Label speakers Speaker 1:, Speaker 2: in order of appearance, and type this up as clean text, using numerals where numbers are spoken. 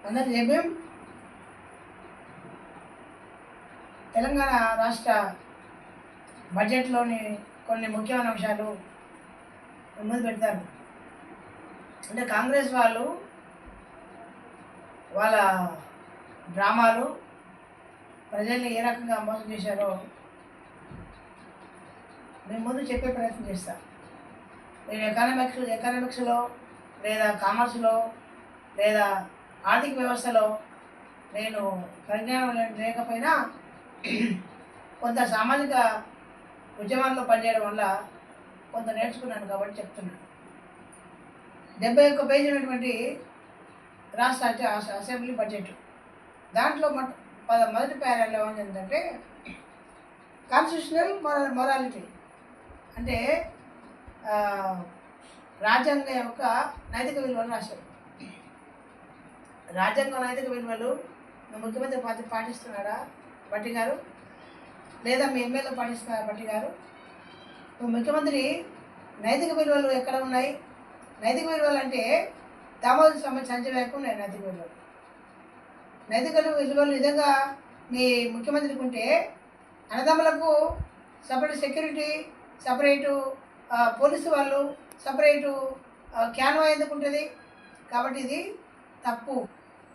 Speaker 1: అందరికి జేబీఎం. తెలంగాణ రాష్ట్ర బడ్జెట్లోని కొన్ని ముఖ్యమైన అంశాలు ముందు పెడతారు. అంటే కాంగ్రెస్ వాళ్ళు వాళ్ళ డ్రామాలు ప్రజల్ని ఏ రకంగా మోసం చేశారో మేము ముందు చెప్పే ప్రయత్నం చేస్తాం. నేను ఎకనామిక్స్లో లేదా కామర్స్లో లేదా ఆర్థిక వ్యవస్థలో నేను పరిజ్ఞానం లేకపోయినా కొంత సామాజిక ఉద్యమాల్లో పనిచేయడం వల్ల కొంత నేర్చుకున్నాను కాబట్టి చెప్తున్నాను. 71 పేజీ ఉన్నటువంటి రాష్ట్ర అసెంబ్లీ బడ్జెట్, దాంట్లో మొదటి ప్యారాలో ఏంటంటే కాన్స్టిట్యూషనల్ మొరాలిటీ, అంటే రాజ్యాంగం యొక్క నైతిక విలువలు రాశారు. రాజ్యాంగం నైతిక విలువలు ముఖ్యమంత్రి పాటిస్తున్నాడా భట్టి గారు, లేదా మీ ఎమ్మెల్యే పాటిస్తున్నారా భట్టి గారు? ముఖ్యమంత్రి నైతిక విలువలు ఎక్కడ ఉన్నాయి? నైతిక విలువలు అంటే దామోదర సంచవేయకుండా ఉన్నాయి. నైతిక విలువలు నిజంగా మీ ముఖ్యమంత్రికి ఉంటే అన్నదమ్ములకు సపరేట్ సెక్యూరిటీ, సపరేటు పోలీసు వాళ్ళు, సపరేటు క్యాన్వా ఎందుకు ఉంటుంది? కాబట్టి ఇది తప్పు.